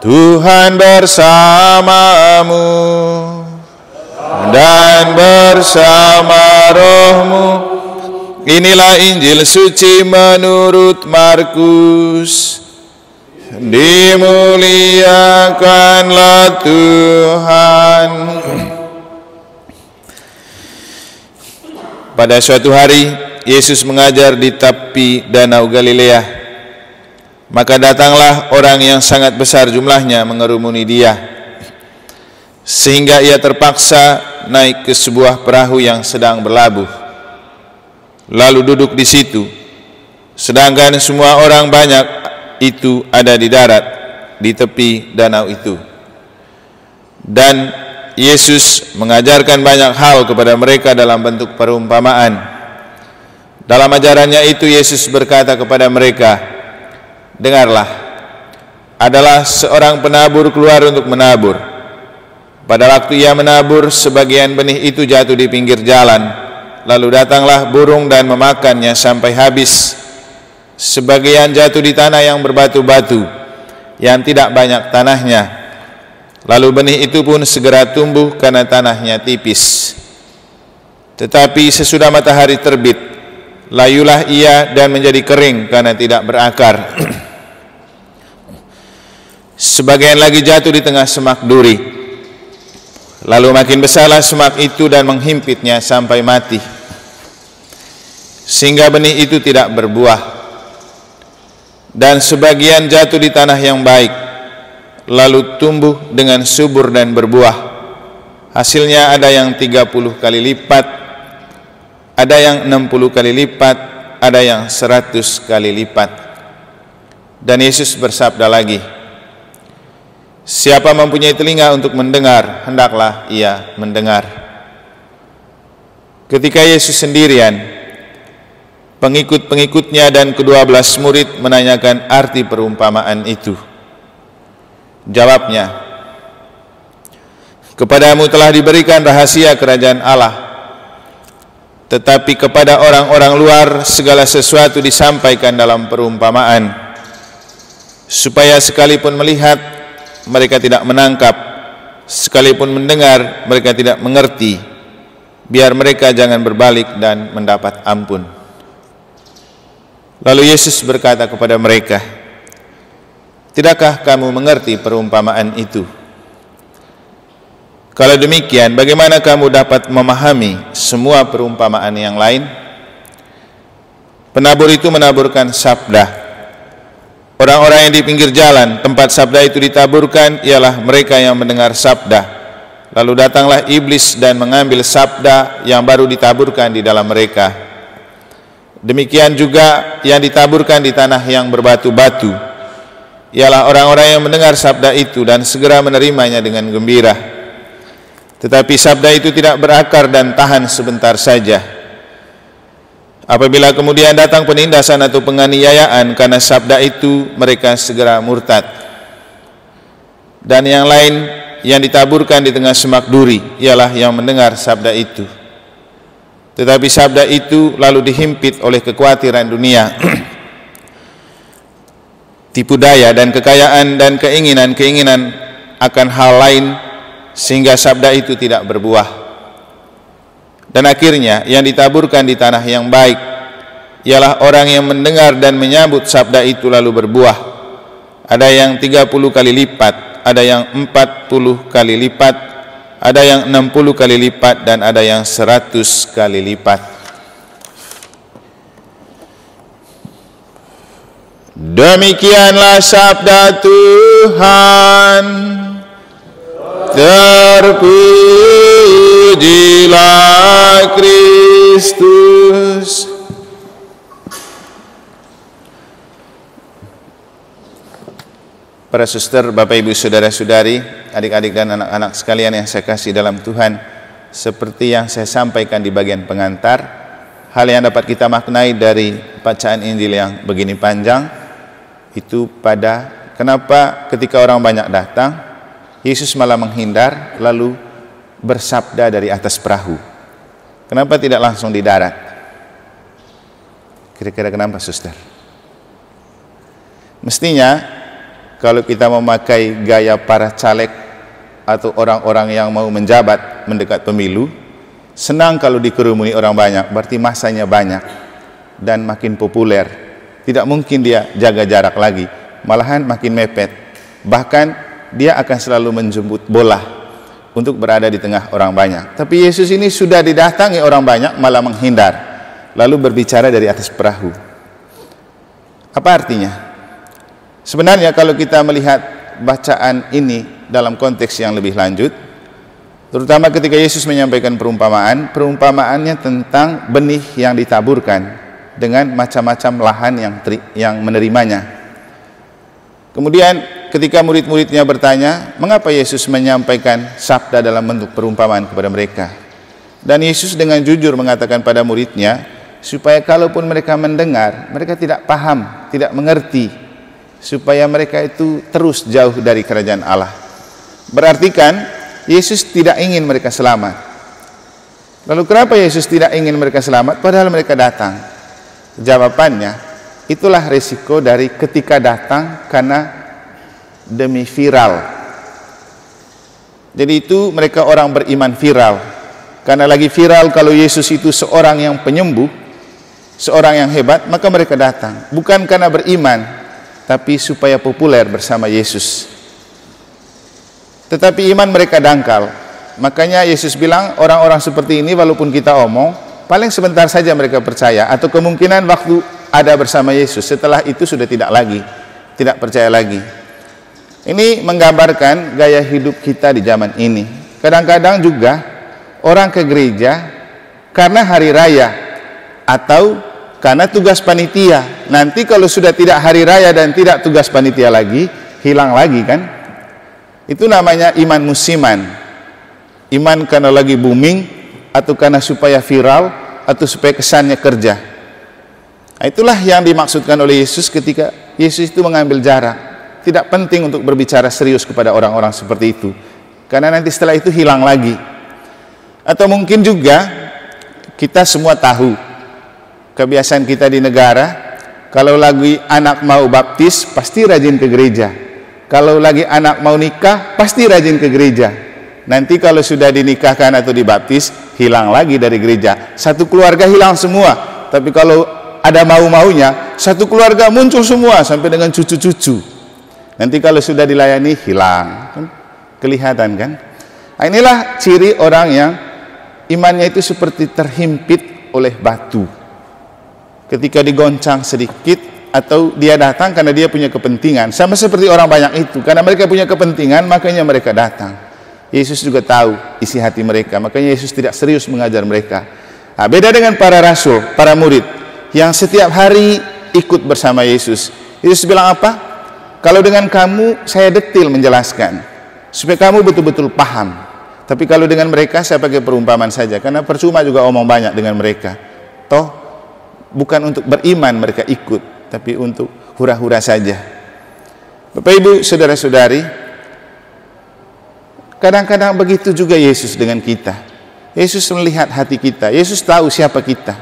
Tuhan bersamamu dan bersama rohmu. Inilah Injil suci menurut Markus. Dimuliakanlah Tuhan. Pada suatu hari, Yesus mengajar di tepi danau Galilea. Maka datanglah orang yang sangat besar jumlahnya mengerumuni dia, sehingga ia terpaksa naik ke sebuah perahu yang sedang berlabuh, lalu duduk di situ, sedangkan semua orang banyak itu ada di darat di tepi danau itu. Dan Yesus mengajarkan banyak hal kepada mereka dalam bentuk perumpamaan. Dalam ajarannya itu Yesus berkata kepada mereka, "Dengarlah, adalah seorang penabur keluar untuk menabur. Pada waktu ia menabur, sebagian benih itu jatuh di pinggir jalan. Lalu datanglah burung dan memakannya sampai habis. Sebagian jatuh di tanah yang berbatu-batu, yang tidak banyak tanahnya. Lalu benih itu pun segera tumbuh karena tanahnya tipis. Tetapi sesudah matahari terbit, layulah ia dan menjadi kering karena tidak berakar. Sebagian lagi jatuh di tengah semak duri. Lalu makin besarlah semak itu dan menghimpitnya sampai mati, sehingga benih itu tidak berbuah. Dan sebagian jatuh di tanah yang baik, lalu tumbuh dengan subur dan berbuah. Hasilnya ada yang 30 kali lipat, ada yang 60 kali lipat, ada yang 100 kali lipat." Dan Yesus bersabda lagi, "Siapa mempunyai telinga untuk mendengar, hendaklah ia mendengar." Ketika Yesus sendirian, pengikut-pengikutnya dan ke-12 murid menanyakan arti perumpamaan itu. Jawabnya, "Kepadamu telah diberikan rahasia kerajaan Allah, tetapi kepada orang-orang luar segala sesuatu disampaikan dalam perumpamaan, supaya sekalipun melihat, mereka tidak menangkap, sekalipun mendengar, mereka tidak mengerti, biar mereka jangan berbalik dan mendapat ampun." Lalu Yesus berkata kepada mereka, "Tidakkah kamu mengerti perumpamaan itu? Kalau demikian, bagaimana kamu dapat memahami semua perumpamaan yang lain? Penabur itu menaburkan sabda. Orang-orang yang di pinggir jalan, tempat sabda itu ditaburkan, ialah mereka yang mendengar sabda. Lalu datanglah iblis dan mengambil sabda yang baru ditaburkan di dalam mereka. Demikian juga yang ditaburkan di tanah yang berbatu-batu, ialah orang-orang yang mendengar sabda itu dan segera menerimanya dengan gembira. Tetapi sabda itu tidak berakar dan tahan sebentar saja. Apabila kemudian datang penindasan atau penganiayaan karena sabda itu, mereka segera murtad. Dan yang lain yang ditaburkan di tengah semak duri, ialah yang mendengar sabda itu. Tetapi sabda itu lalu dihimpit oleh kekhawatiran dunia, tipu daya dan kekayaan dan keinginan-keinginan akan hal lain, sehingga sabda itu tidak berbuah. Dan akhirnya yang ditaburkan di tanah yang baik, ialah orang yang mendengar dan menyambut sabda itu lalu berbuah. Ada yang 30 kali lipat, ada yang 40 kali lipat, ada yang 60 kali lipat, dan ada yang 100 kali lipat." Demikianlah sabda Tuhan. Terpujilah Kristus. Para suster, Bapak Ibu, saudara-saudari, adik-adik dan anak-anak sekalian yang saya kasih dalam Tuhan, seperti yang saya sampaikan di bagian pengantar, hal yang dapat kita maknai dari bacaan Injil yang begini panjang itu pada kenapa ketika orang banyak datang, Yesus malah menghindar lalu bersabda dari atas perahu. Kenapa tidak langsung di darat? Kira-kira kenapa, suster? Mestinya kalau kita memakai gaya para caleg atau orang-orang yang mau menjabat mendekat pemilu, senang kalau dikerumuni orang banyak, berarti masanya banyak dan makin populer. Tidak mungkin dia jaga jarak lagi, malahan makin mepet. Bahkan dia akan selalu menjemput bola untuk berada di tengah orang banyak. Tapi Yesus ini sudah didatangi orang banyak, malah menghindar, lalu berbicara dari atas perahu. Apa artinya? Sebenarnya kalau kita melihat bacaan ini dalam konteks yang lebih lanjut, terutama ketika Yesus menyampaikan perumpamaan, perumpamaannya tentang benih yang ditaburkan dengan macam-macam lahan yang menerimanya. Kemudian ketika murid-muridnya bertanya, mengapa Yesus menyampaikan sabda dalam bentuk perumpamaan kepada mereka? Dan Yesus dengan jujur mengatakan pada muridnya, supaya kalaupun mereka mendengar, mereka tidak paham, tidak mengerti, supaya mereka itu terus jauh dari kerajaan Allah. Berarti kan Yesus tidak ingin mereka selamat. Lalu kenapa Yesus tidak ingin mereka selamat padahal mereka datang? Jawabannya, itulah resiko dari ketika datang karena demi viral. Jadi itu mereka orang beriman viral. Karena lagi viral kalau Yesus itu seorang yang penyembuh, seorang yang hebat, maka mereka datang. Bukan karena beriman, tapi supaya populer bersama Yesus. Tetapi iman mereka dangkal. Makanya Yesus bilang, orang-orang seperti ini walaupun kita omong, paling sebentar saja mereka percaya, atau kemungkinan waktu ada bersama Yesus, setelah itu sudah tidak lagi, tidak percaya lagi. Ini menggambarkan gaya hidup kita di zaman ini. Kadang-kadang juga orang ke gereja karena hari raya atau karena tugas panitia. Nanti kalau sudah tidak hari raya dan tidak tugas panitia lagi, hilang lagi kan? Itu namanya iman musiman. Iman karena lagi booming, atau karena supaya viral, atau supaya kesannya kerja. Nah, itulah yang dimaksudkan oleh Yesus ketika Yesus itu mengambil jarak. Tidak penting untuk berbicara serius kepada orang-orang seperti itu, karena nanti setelah itu hilang lagi. Atau mungkin juga kita semua tahu kebiasaan kita di negara, kalau lagi anak mau baptis pasti rajin ke gereja, kalau lagi anak mau nikah pasti rajin ke gereja. Nanti kalau sudah dinikahkan atau dibaptis, hilang lagi dari gereja. Satu keluarga hilang semua. Tapi kalau ada mau-maunya, satu keluarga muncul semua sampai dengan cucu-cucu. Nanti kalau sudah dilayani, hilang. Kelihatan kan? Nah, inilah ciri orang yang imannya itu seperti terhimpit oleh batu. Ketika digoncang sedikit, atau dia datang karena dia punya kepentingan. Sama seperti orang banyak itu, karena mereka punya kepentingan, makanya mereka datang. Yesus juga tahu isi hati mereka, makanya Yesus tidak serius mengajar mereka. Nah, beda dengan para rasul, para murid yang setiap hari ikut bersama Yesus. Yesus bilang apa? Kalau dengan kamu saya detil menjelaskan, supaya kamu betul-betul paham. Tapi kalau dengan mereka saya pakai perumpamaan saja, karena percuma juga omong banyak dengan mereka. Toh bukan untuk beriman mereka ikut, tapi untuk hura-hura saja. Bapak Ibu, saudara-saudari, kadang-kadang begitu juga Yesus dengan kita. Yesus melihat hati kita. Yesus tahu siapa kita.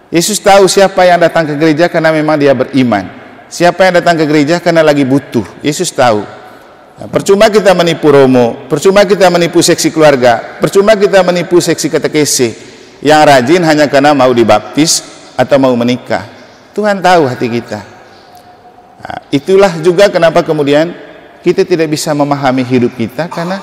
Yesus tahu siapa yang datang ke gereja karena memang dia beriman. Siapa yang datang ke gereja karena lagi butuh. Yesus tahu. Nah, percuma kita menipu romo, percuma kita menipu seksi keluarga, percuma kita menipu seksi katekese yang rajin hanya karena mau dibaptis atau mau menikah. Tuhan tahu hati kita. Nah, itulah juga kenapa kemudian kita tidak bisa memahami hidup kita, karena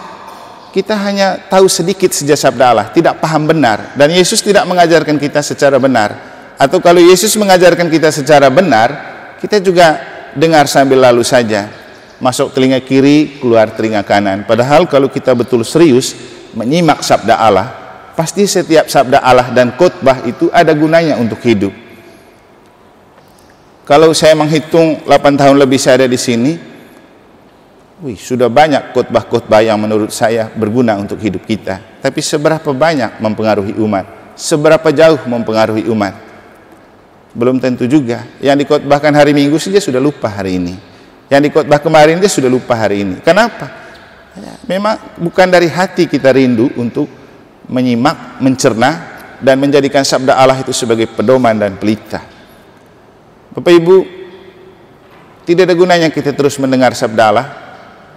kita hanya tahu sedikit saja sabda Allah, tidak paham benar. Dan Yesus tidak mengajarkan kita secara benar. Atau kalau Yesus mengajarkan kita secara benar, kita juga dengar sambil lalu saja. Masuk telinga kiri, keluar telinga kanan. Padahal kalau kita betul serius menyimak sabda Allah, pasti setiap sabda Allah dan khotbah itu ada gunanya untuk hidup. Kalau saya menghitung 8 tahun lebih saya ada di sini, sudah banyak khotbah-khotbah yang menurut saya berguna untuk hidup kita. Tapi seberapa banyak mempengaruhi umat? Seberapa jauh mempengaruhi umat? Belum tentu juga. Yang dikhotbahkan hari Minggu saja sudah lupa hari ini. Yang dikhotbah kemarin dia sudah lupa hari ini. Kenapa? Ya, memang bukan dari hati kita rindu untuk menyimak, mencerna, dan menjadikan sabda Allah itu sebagai pedoman dan pelita. Bapak Ibu, Tidak ada gunanya kita terus mendengar sabda Allah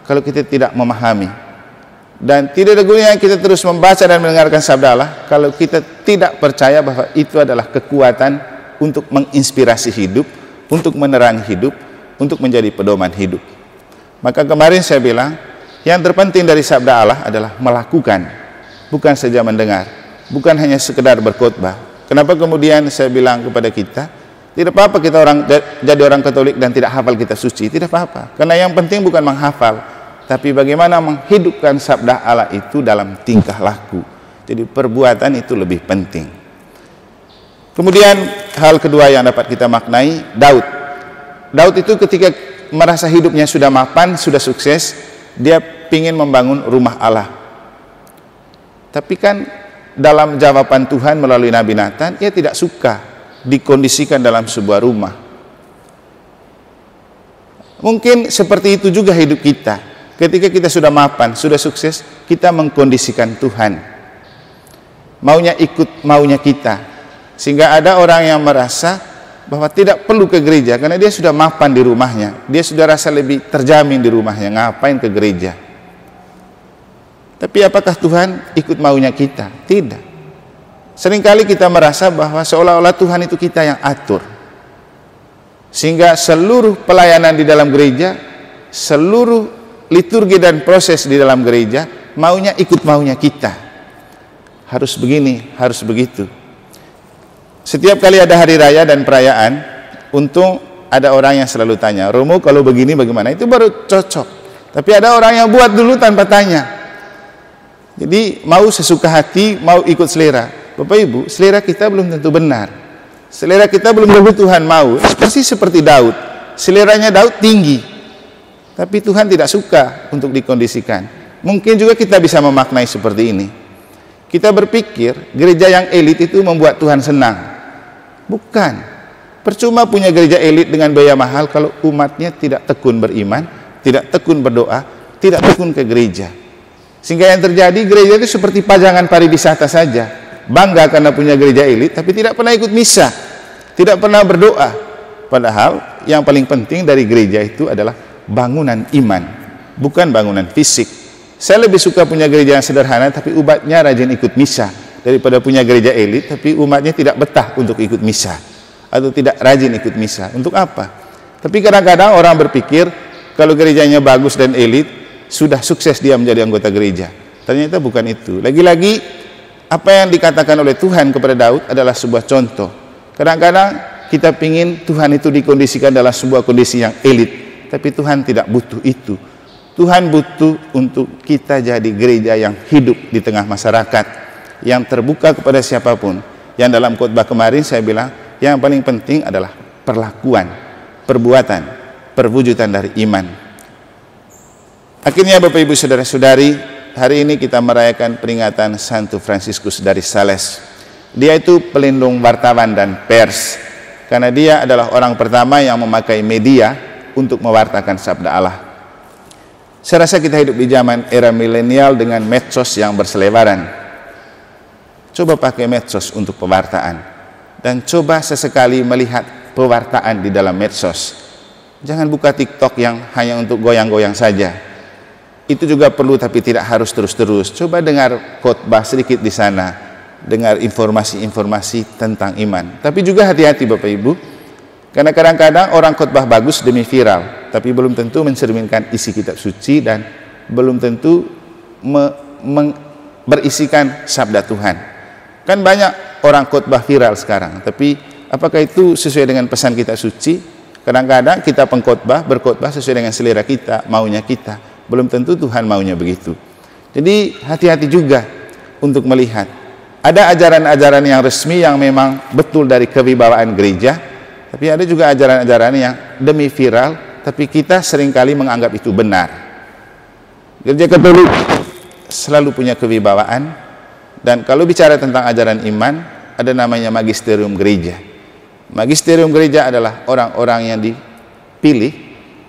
kalau kita tidak memahami. Dan tidak ada gunanya kita terus membaca dan mendengarkan sabda Allah kalau kita tidak percaya bahwa itu adalah kekuatan untuk menginspirasi hidup, untuk menerangi hidup, untuk menjadi pedoman hidup. Maka kemarin saya bilang, yang terpenting dari sabda Allah adalah melakukan, bukan saja mendengar, bukan hanya sekedar berkhotbah. Kenapa kemudian saya bilang kepada kita, tidak apa-apa kita jadi orang Katolik dan tidak hafal kitab suci, tidak apa-apa. Karena yang penting bukan menghafal, tapi bagaimana menghidupkan sabda Allah itu dalam tingkah laku. Jadi perbuatan itu lebih penting. Kemudian hal kedua yang dapat kita maknai, Daud. Daud itu ketika merasa hidupnya sudah mapan, sudah sukses, dia ingin membangun rumah Allah. Tapi kan dalam jawaban Tuhan melalui Nabi Nathan, ia tidak suka dikondisikan dalam sebuah rumah. Mungkin seperti itu juga hidup kita. Ketika kita sudah mapan, sudah sukses, kita mengkondisikan Tuhan. Maunya ikut maunya kita. Sehingga ada orang yang merasa bahwa tidak perlu ke gereja karena dia sudah mapan di rumahnya. Dia sudah rasa lebih terjamin di rumahnya, ngapain ke gereja? Tapi apakah Tuhan ikut maunya kita? Tidak. Seringkali kita merasa bahwa seolah-olah Tuhan itu kita yang atur. Sehingga seluruh pelayanan di dalam gereja, seluruh liturgi dan proses di dalam gereja, maunya ikut maunya kita. Harus begini, harus begitu. Setiap kali ada hari raya dan perayaan, untung ada orang yang selalu tanya, Romo kalau begini bagaimana? Itu baru cocok. Tapi ada orang yang buat dulu tanpa tanya. Jadi mau sesuka hati, mau ikut selera. Bapak Ibu, selera kita belum tentu benar. Selera kita belum tentu Tuhan mau. Persis seperti Daud. Seleranya Daud tinggi, tapi Tuhan tidak suka untuk dikondisikan. Mungkin juga kita bisa memaknai seperti ini. Kita berpikir gereja yang elit itu membuat Tuhan senang. Bukan. Percuma punya gereja elit dengan biaya mahal kalau umatnya tidak tekun beriman, tidak tekun berdoa, tidak tekun ke gereja. Sehingga yang terjadi gereja itu seperti pajangan pariwisata saja. Bangga karena punya gereja elit, tapi tidak pernah ikut misa, tidak pernah berdoa. Padahal yang paling penting dari gereja itu adalah bangunan iman, bukan bangunan fisik. Saya lebih suka punya gereja yang sederhana tapi umatnya rajin ikut misa, daripada punya gereja elit tapi umatnya tidak betah untuk ikut misa atau tidak rajin ikut misa. Untuk apa? Tapi kadang-kadang orang berpikir kalau gerejanya bagus dan elit, sudah sukses dia menjadi anggota gereja. Ternyata bukan itu. Lagi-lagi apa yang dikatakan oleh Tuhan kepada Daud adalah sebuah contoh. Kadang-kadang kita ingin Tuhan itu dikondisikan dalam sebuah kondisi yang elit, tapi Tuhan tidak butuh itu. Tuhan butuh untuk kita jadi gereja yang hidup di tengah masyarakat, yang terbuka kepada siapapun. Yang dalam khotbah kemarin saya bilang, yang paling penting adalah perlakuan, perbuatan, perwujudan dari iman. Akhirnya Bapak Ibu Saudara-saudari, hari ini kita merayakan peringatan Santo Fransiskus dari Sales. Dia itu pelindung wartawan dan pers, karena dia adalah orang pertama yang memakai media untuk mewartakan sabda Allah. Saya rasa kita hidup di zaman era milenial dengan medsos yang berselebaran. Coba pakai medsos untuk pewartaan, dan coba sesekali melihat pewartaan di dalam medsos. Jangan buka TikTok yang hanya untuk goyang-goyang saja. Itu juga perlu, tapi tidak harus terus-terus. Coba dengar khotbah sedikit di sana, dengar informasi-informasi tentang iman. Tapi juga hati-hati Bapak Ibu, karena kadang-kadang orang khotbah bagus demi viral, tapi belum tentu mencerminkan isi kitab suci dan belum tentu berisikan sabda Tuhan. Kan banyak orang khotbah viral sekarang, tapi apakah itu sesuai dengan pesan kitab suci? Kadang-kadang kita pengkhotbah, berkhotbah sesuai dengan selera kita, maunya kita. Belum tentu Tuhan maunya begitu. Jadi hati-hati juga untuk melihat. Ada ajaran-ajaran yang resmi yang memang betul dari kewibawaan gereja, tapi ada juga ajaran-ajaran yang demi viral, tapi kita seringkali menganggap itu benar. Gereja Katolik selalu punya kewibawaan, dan kalau bicara tentang ajaran iman, ada namanya magisterium gereja. Magisterium gereja adalah orang-orang yang dipilih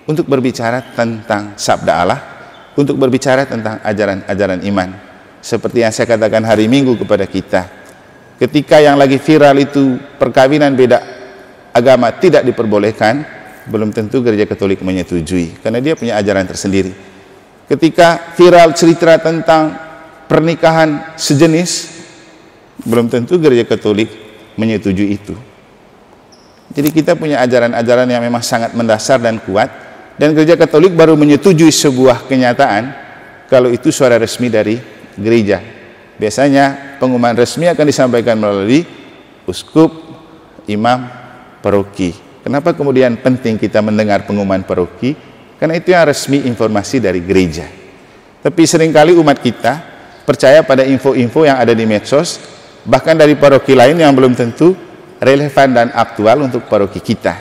untuk berbicara tentang sabda Allah, untuk berbicara tentang ajaran-ajaran iman. Seperti yang saya katakan hari Minggu kepada kita, ketika yang lagi viral itu perkawinan beda agama tidak diperbolehkan, belum tentu gereja Katolik menyetujui, karena dia punya ajaran tersendiri. Ketika viral cerita tentang pernikahan sejenis, belum tentu gereja Katolik menyetujui itu. Jadi kita punya ajaran-ajaran yang memang sangat mendasar dan kuat, dan gereja Katolik baru menyetujui sebuah kenyataan kalau itu suara resmi dari gereja. Biasanya pengumuman resmi akan disampaikan melalui uskup, imam, paroki. Kenapa kemudian penting kita mendengar pengumuman paroki? Karena itu yang resmi informasi dari gereja. Tapi seringkali umat kita percaya pada info-info yang ada di medsos, bahkan dari paroki lain yang belum tentu relevan dan aktual untuk paroki kita.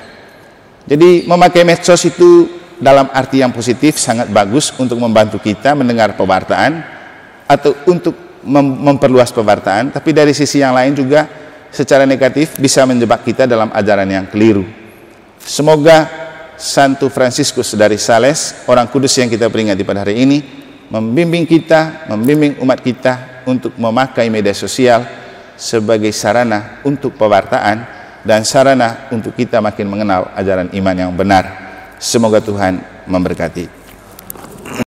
Jadi memakai medsos itu dalam arti yang positif sangat bagus untuk membantu kita mendengar pewartaan atau untuk memperluas pewartaan, tapi dari sisi yang lain juga secara negatif bisa menjebak kita dalam ajaran yang keliru. Semoga Santo Fransiskus dari Sales, orang kudus yang kita peringati pada hari ini, membimbing kita, membimbing umat kita untuk memakai media sosial sebagai sarana untuk pewartaan dan sarana untuk kita makin mengenal ajaran iman yang benar. Semoga Tuhan memberkati.